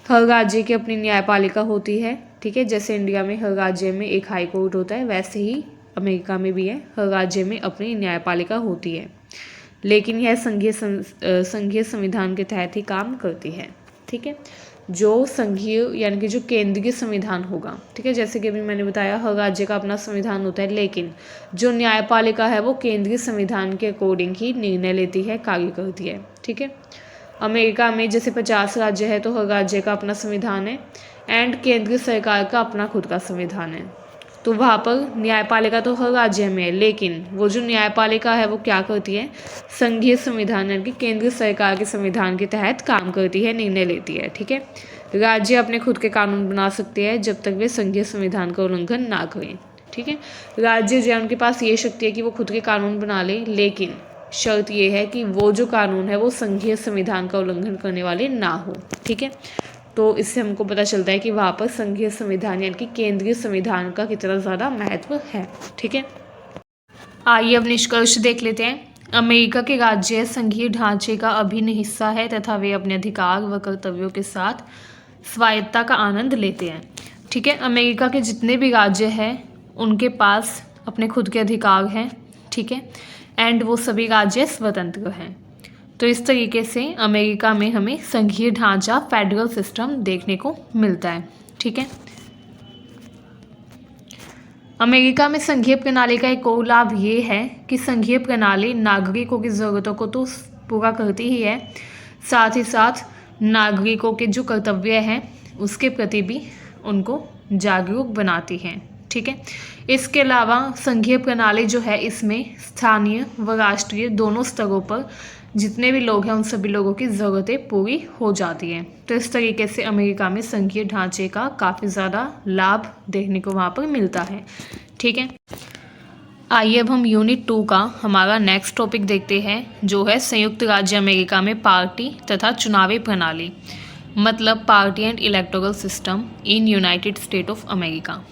A: हर राज्य की अपनी न्यायपालिका होती है, ठीक है। जैसे इंडिया में हर राज्य में एक हाई कोर्ट होता है, वैसे ही अमेरिका में भी है, हर राज्य में अपनी न्यायपालिका होती है, लेकिन यह संघीय संविधान के तहत ही काम करती है, ठीक है। जो संघीय यानी कि जो केंद्रीय संविधान होगा, ठीक है, जैसे कि अभी मैंने बताया हर राज्य का अपना संविधान होता है, लेकिन जो न्यायपालिका है वो केंद्रीय संविधान के अकॉर्डिंग ही निर्णय लेती है, कार्य करती है, ठीक है। अमेरिका में जैसे 50 राज्य है तो हर राज्य का अपना संविधान है एंड केंद्रीय सरकार का अपना खुद का संविधान है। तो वहाँ पर न्यायपालिका तो हर राज्य में है, लेकिन वो जो न्यायपालिका है वो क्या करती है, संघीय संविधान यानी कि केंद्रीय सरकार के संविधान के तहत काम करती है, निर्णय लेती है, ठीक है। राज्य अपने खुद के कानून बना सकते हैं जब तक वे संघीय संविधान का उल्लंघन ना करें, ठीक है। राज्य जो है उनके पास ये शक्ति है कि वो खुद के कानून बना लें, लेकिन शर्त ये है कि वो जो कानून है वो संघीय संविधान का उल्लंघन करने वाले ना हो, ठीक है। तो इससे हमको पता चलता है कि वहाँ पर संघीय संविधान यानी कि केंद्रीय संविधान का कितना ज़्यादा महत्व है, ठीक है। आइए अब निष्कर्ष देख लेते हैं। अमेरिका के राज्य संघीय ढांचे का अभिन्न हिस्सा है तथा वे अपने अधिकार व कर्तव्यों के साथ स्वायत्तता का आनंद लेते हैं, ठीक है। अमेरिका के जितने भी राज्य हैं उनके पास अपने खुद के अधिकार हैं, ठीक है, एंड वो सभी राज्य स्वतंत्र हैं। तो इस तरीके से अमेरिका में हमें संघीय ढांचा फेडरल सिस्टम देखने को मिलता है, ठीक है। अमेरिका में संघीय प्रणाली का एक और लाभ ये है कि संघीय प्रणाली नागरिकों की ज़रूरतों को तो पूरा करती ही है, साथ ही साथ नागरिकों के जो कर्तव्य हैं उसके प्रति भी उनको जागरूक बनाती है, ठीक है। इसके अलावा संघीय प्रणाली जो है इसमें स्थानीय व राष्ट्रीय दोनों स्तरों पर जितने भी लोग हैं उन सभी लोगों की ज़रूरतें पूरी हो जाती हैं। तो इस तरीके से अमेरिका में संघीय ढांचे का काफ़ी ज़्यादा लाभ देखने को वहाँ पर मिलता है, ठीक है। आइए अब हम यूनिट 2 का हमारा नेक्स्ट टॉपिक देखते हैं, जो है संयुक्त राज्य अमेरिका में पार्टी तथा चुनावी प्रणाली, मतलब party and electoral system in United state of America.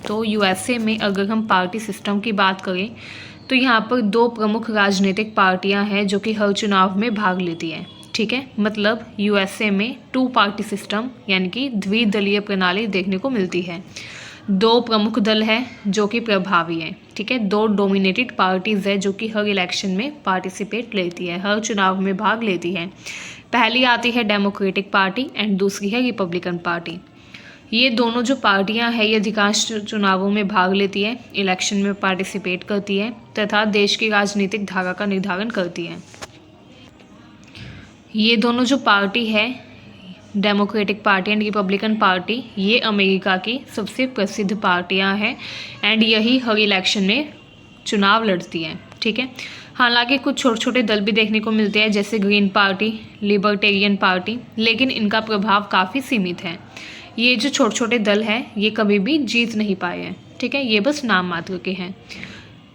A: तो यूएसए में अगर हम पार्टी सिस्टम की बात करें तो यहाँ पर 2 प्रमुख राजनीतिक पार्टियाँ हैं जो कि हर चुनाव में भाग लेती हैं, ठीक है। मतलब यूएसए में 2 पार्टी सिस्टम यानी कि द्विदलीय प्रणाली देखने को मिलती है। 2 प्रमुख दल हैं जो कि प्रभावी हैं, ठीक है। 2 डोमिनेटेड पार्टीज़ है जो कि हर इलेक्शन में पार्टिसिपेट लेती है, हर चुनाव में भाग लेती है। पहली आती है डेमोक्रेटिक पार्टी एंड दूसरी है रिपब्लिकन पार्टी। ये दोनों जो पार्टियां हैं ये अधिकांश चुनावों में भाग लेती है, इलेक्शन में पार्टिसिपेट करती है तथा देश की राजनीतिक धारा का निर्धारण करती है। ये दोनों जो पार्टी है democratic party and Republican party, ये अमेरिका की सबसे प्रसिद्ध पार्टियां हैं एंड यही हर इलेक्शन में चुनाव लड़ती हैं, ठीक है। हालांकि कुछ छोटे छोटे दल भी देखने को मिलते हैं जैसे ग्रीन पार्टी, लिबर्टेरियन पार्टी, लेकिन इनका प्रभाव काफ़ी सीमित है। ये जो छोटे छोटे दल हैं ये कभी भी जीत नहीं पाए हैं, ठीक है, ये बस नाम मात्र के हैं।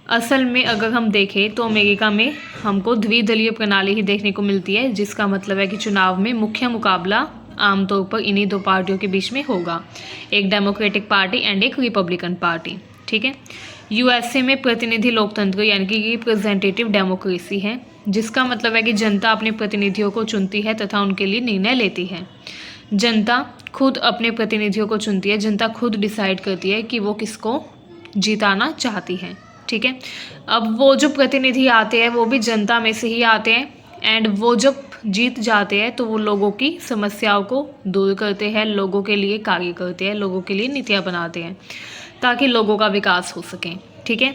A: असल में अगर हम देखें तो अमेरिका में हमको द्विदलीय प्रणाली ही देखने को मिलती है, जिसका मतलब है कि चुनाव में मुख्य मुकाबला आमतौर पर इन्हीं 2 पार्टियों के बीच में होगा, एक डेमोक्रेटिक पार्टी एंड एक रिपब्लिकन पार्टी, ठीक है। यूएसए में प्रतिनिधि लोकतंत्र यानी कि रिप्रेजेंटेटिव डेमोक्रेसी है, जिसका मतलब है कि जनता अपने प्रतिनिधियों को चुनती है तथा उनके लिए निर्णय लेती है। जनता खुद अपने प्रतिनिधियों को चुनती है, जनता खुद डिसाइड करती है कि वो किसको जिताना चाहती है, ठीक है। अब वो जो प्रतिनिधि आते हैं वो भी जनता में से ही आते हैं एंड वो जब जीत जाते हैं तो वो लोगों की समस्याओं को दूर करते हैं, लोगों के लिए कार्य करते हैं, लोगों के लिए नीतियाँ बनाते हैं ताकि लोगों का विकास हो सके, ठीक है,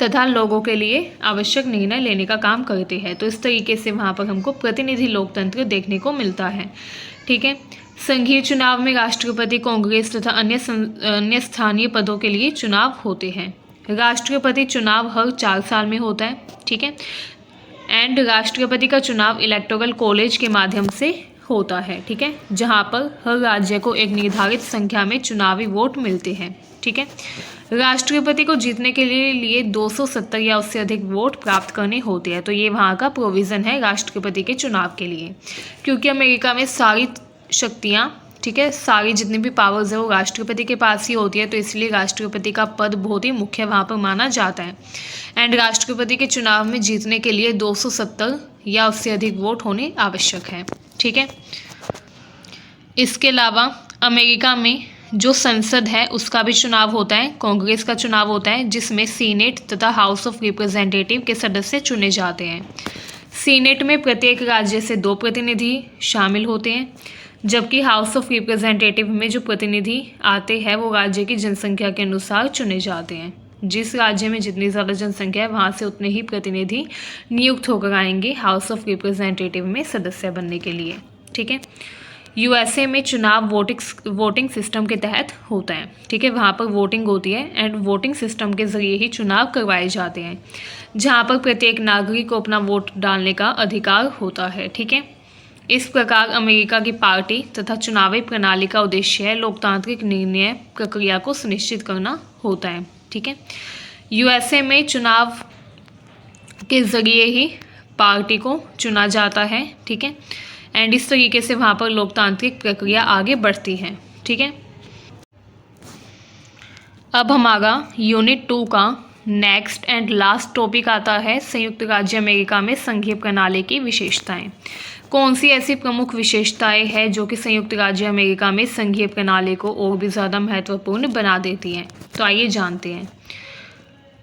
A: तथा लोगों के लिए आवश्यक निर्णय लेने का काम करते हैं। तो इस तरीके से वहाँ पर हमको प्रतिनिधि लोकतंत्र देखने को मिलता है, ठीक है। संघीय चुनाव में राष्ट्रपति, कांग्रेस तथा अन्य स्थानीय पदों के लिए चुनाव होते हैं। राष्ट्रपति चुनाव हर 4 साल में होता है, ठीक है, एंड राष्ट्रपति का चुनाव इलेक्टोरल कॉलेज के माध्यम से होता है, ठीक है, जहां पर हर राज्य को एक निर्धारित संख्या में चुनावी वोट मिलते हैं, ठीक है। राष्ट्रपति को जीतने के लिए 270 या उससे अधिक वोट प्राप्त करने होते हैं। तो ये वहाँ का प्रोविज़न है राष्ट्रपति के चुनाव के लिए, क्योंकि अमेरिका में सारी शक्तियाँ, ठीक है, सारी जितनी भी पावर्स है वो राष्ट्रपति के पास ही होती है, तो इसलिए राष्ट्रपति का पद बहुत ही मुख्य वहाँ पर माना जाता है। एंड राष्ट्रपति के चुनाव में जीतने के लिए 270 या उससे अधिक वोट होने आवश्यक है, ठीक है। इसके अलावा अमेरिका में जो संसद है उसका भी चुनाव होता है, कांग्रेस का चुनाव होता है, जिसमें सीनेट तथा हाउस ऑफ रिप्रेजेंटेटिव के सदस्य चुने जाते हैं। सीनेट में प्रत्येक राज्य से 2 प्रतिनिधि शामिल होते हैं, जबकि हाउस ऑफ रिप्रेजेंटेटिव में जो प्रतिनिधि आते हैं वो राज्य की जनसंख्या के अनुसार चुने जाते हैं। जिस राज्य में जितनी ज़्यादा जनसंख्या है वहाँ से उतने ही प्रतिनिधि नियुक्त होकर आएंगे हाउस ऑफ रिप्रेजेंटेटिव में सदस्य बनने के लिए। ठीक है। यूएसए में चुनाव वोटिंग सिस्टम के तहत होता है। ठीक है, वहाँ पर वोटिंग होती है एंड वोटिंग सिस्टम के ज़रिए ही चुनाव करवाए जाते हैं, जहाँ पर प्रत्येक नागरिक को अपना वोट डालने का अधिकार होता है। ठीक है, इस प्रकार अमेरिका की पार्टी तथा चुनावी प्रणाली का उद्देश्य है लोकतांत्रिक निर्णय प्रक्रिया को सुनिश्चित करना होता है। ठीक है, यूएसए में चुनाव के ज़रिए ही पार्टी को चुना जाता है। ठीक है, एंड इस तरीके से वहाँ पर लोकतांत्रिक प्रक्रिया आगे बढ़ती है। ठीक है, अब हमारा यूनिट 2 का नेक्स्ट एंड लास्ट टॉपिक आता है संयुक्त राज्य अमेरिका में संघीय प्रणाली की विशेषताएं। कौन सी ऐसी प्रमुख विशेषताएं हैं जो कि संयुक्त राज्य अमेरिका में संघीय प्रणाली को और भी ज़्यादा महत्वपूर्ण बना देती हैं? तो आइए जानते हैं।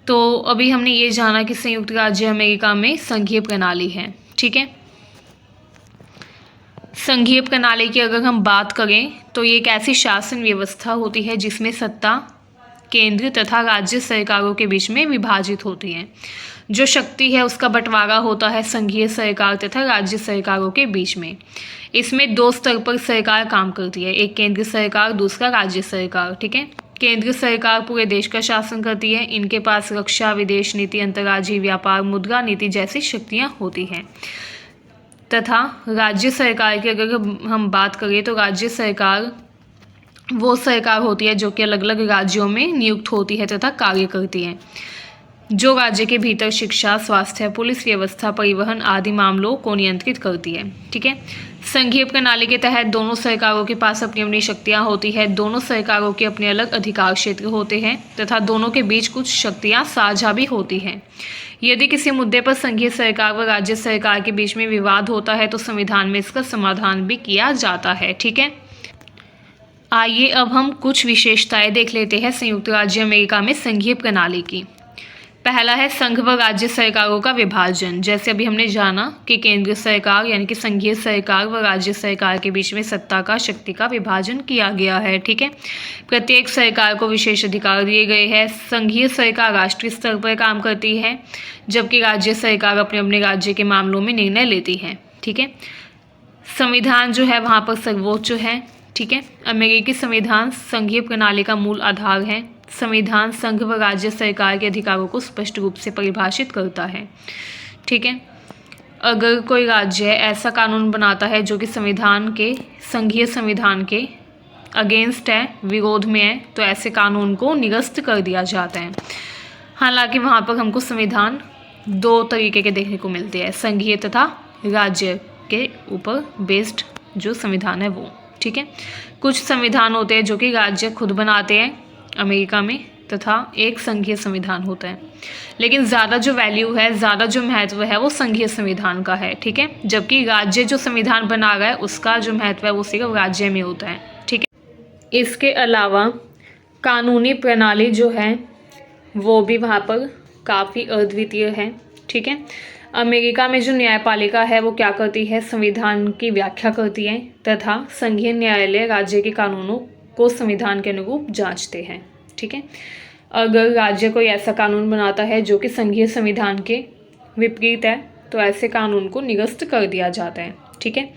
A: तो अभी हमने ये जाना कि संयुक्त राज्य अमेरिका में संघीय प्रणाली है। ठीक है, संघीय प्रणाली की अगर हम बात करें तो ये एक ऐसी शासन व्यवस्था होती है जिसमें सत्ता केंद्र तथा राज्य सरकारों के बीच में विभाजित होती है। जो शक्ति है उसका बंटवारा होता है संघीय सरकार तथा राज्य सरकारों के बीच में। इसमें 2 स्तर पर सरकार काम करती है, एक केंद्र सरकार, दूसरा राज्य सरकार। ठीक है, केंद्र सरकार पूरे देश का शासन करती है। इनके पास रक्षा, विदेश नीति, अंतर्राज्यीय व्यापार, मुद्रा नीति जैसी शक्तियाँ होती हैं। तथा राज्य सरकार की अगर हम बात करें तो राज्य सरकार वो सरकार होती है जो कि अलग अलग राज्यों में नियुक्त होती है तथा कार्य करती है, जो राज्य के भीतर शिक्षा, स्वास्थ्य, पुलिस व्यवस्था, परिवहन आदि मामलों को नियंत्रित करती है। ठीक है, संघीय प्रणाली के तहत दोनों सरकारों के पास अपनी अपनी शक्तियाँ होती है, दोनों सरकारों के अपने अलग अधिकार क्षेत्र होते हैं तथा दोनों के बीच कुछ शक्तियाँ साझा भी होती हैं। यदि किसी मुद्दे पर संघीय सरकार व राज्य सरकार के बीच में विवाद होता है तो संविधान में इसका समाधान भी किया जाता है। ठीक है, आइए अब हम कुछ विशेषताएं देख लेते हैं संयुक्त राज्य अमेरिका में संघीय प्रणाली की। पहला है संघ व राज्य सरकारों का विभाजन। जैसे अभी हमने जाना कि केंद्र सरकार यानी कि संघीय सरकार व राज्य सरकार के बीच में सत्ता का, शक्ति का विभाजन किया गया है। ठीक है, प्रत्येक सरकार को विशेष अधिकार दिए गए हैं। संघीय सरकार राष्ट्रीय स्तर पर काम करती है, जबकि राज्य सरकार अपने अपने राज्य के मामलों में निर्णय लेती है। ठीक है, संविधान जो है वहाँ पर सर्वोच्च है। ठीक है, अमेरिकी संविधान संघीय प्रणाली का मूल आधार है। संविधान संघ व राज्य सरकार के अधिकारों को स्पष्ट रूप से परिभाषित करता है। ठीक है, अगर कोई राज्य ऐसा कानून बनाता है जो कि संघीय संविधान के अगेंस्ट है, विरोध में है, तो ऐसे कानून को निरस्त कर दिया जाता है। हालांकि वहाँ पर हमको संविधान 2 तरीके के देखने को मिलते हैं, संघीय तथा राज्य के ऊपर बेस्ड जो संविधान है वो। ठीक है, कुछ संविधान होते हैं जो कि राज्य खुद बनाते हैं अमेरिका में, तथा एक संघीय संविधान होता है। लेकिन ज़्यादा जो वैल्यू है, ज़्यादा जो महत्व है वो संघीय संविधान का है। ठीक है, जबकि राज्य जो संविधान बना रहा है उसका जो महत्व है वो सिर्फ राज्य में होता है। ठीक है, इसके अलावा कानूनी प्रणाली जो है वो भी वहाँ पर काफ़ी अद्वितीय है। ठीक है, अमेरिका में जो न्यायपालिका है वो क्या करती है, संविधान की व्याख्या करती है तथा संघीय न्यायालय राज्य के कानूनों को संविधान के अनुरूप जांचते हैं। ठीक है, अगर राज्य कोई ऐसा कानून बनाता है जो कि संघीय संविधान के विपरीत है तो ऐसे कानून को निरस्त कर दिया जाता है। ठीक है,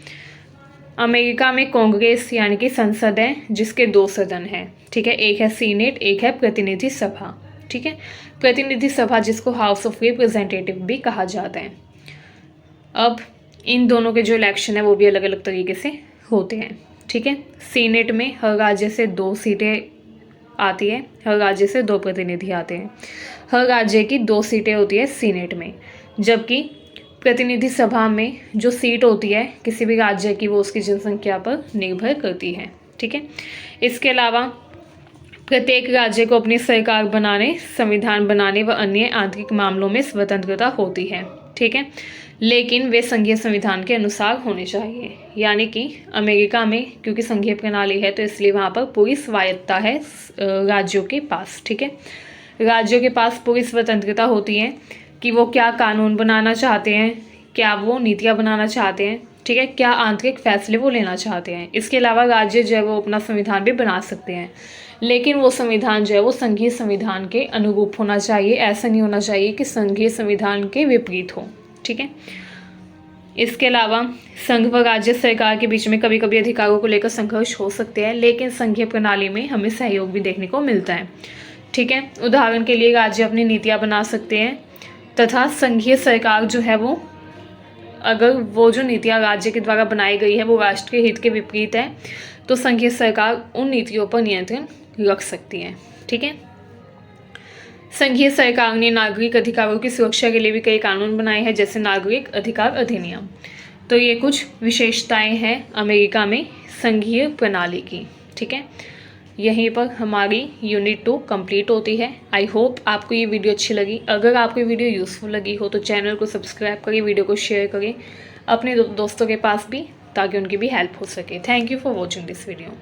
A: अमेरिका में कांग्रेस यानी कि संसद है जिसके 2 सदन हैं। ठीक है, एक है सीनेट, एक है प्रतिनिधि सभा। ठीक है, प्रतिनिधि सभा जिसको हाउस ऑफ रिप्रेजेंटेटिव भी कहा जाता है। अब इन दोनों के जो इलेक्शन है वो भी अलग अलग तरीके से होते हैं। ठीक है, सीनेट में हर राज्य से 2 सीटें आती है, हर राज्य से 2 प्रतिनिधि आते हैं। हर राज्य की 2 सीटें होती है सीनेट में, जबकि प्रतिनिधि सभा में जो सीट होती है किसी भी राज्य की वो उसकी जनसंख्या पर निर्भर करती है। ठीक है, इसके अलावा प्रत्येक राज्य को अपनी सरकार बनाने, संविधान बनाने व अन्य आंतरिक मामलों में स्वतंत्रता होती है। ठीक है, लेकिन वे संघीय संविधान के अनुसार होने चाहिए। यानी कि अमेरिका में क्योंकि संघीय प्रणाली है तो इसलिए वहाँ पर पूरी स्वायत्तता है राज्यों के पास, ठीक है। राज्यों के पास पूरी स्वतंत्रता होती है कि वो क्या कानून बनाना चाहते हैं, क्या वो नीतियाँ बनाना चाहते हैं, ठीक है, क्या आंतरिक फैसले वो लेना चाहते हैं। इसके अलावा राज्य जो है वो अपना संविधान भी बना सकते हैं, लेकिन वो संविधान जो है वो संघीय संविधान के अनुरूप होना चाहिए। ऐसा नहीं होना चाहिए कि संघीय संविधान के विपरीत हो, ठीक है। इसके अलावा संघ व राज्य सरकार के बीच में कभी कभी अधिकारों को लेकर संघर्ष हो सकते हैं, लेकिन संघीय प्रणाली में हमें सहयोग भी देखने को मिलता है, ठीक है। उदाहरण के लिए राज्य अपनी नीतियाँ बना सकते हैं तथा संघीय सरकार जो है वो अगर वो जो नीतियाँ राज्य के द्वारा बनाई गई है वो राष्ट्र के हित के विपरीत है तो संघीय सरकार उन नीतियों पर नियंत्रण रख सकती है, ठीक है। संघीय सरकार ने नागरिक अधिकारों की सुरक्षा के लिए भी कई कानून बनाए हैं, जैसे नागरिक अधिकार अधिनियम। तो ये कुछ विशेषताएं हैं अमेरिका में संघीय प्रणाली की, ठीक है। यहीं पर हमारी यूनिट 2 कंप्लीट होती है। आई होप आपको ये वीडियो अच्छी लगी। अगर आपको ये वीडियो यूज़फुल लगी हो तो चैनल को सब्सक्राइब करें, वीडियो को शेयर करें अपने दोस्तों के पास भी, ताकि उनकी भी हेल्प हो सके। Thank you for watching this video.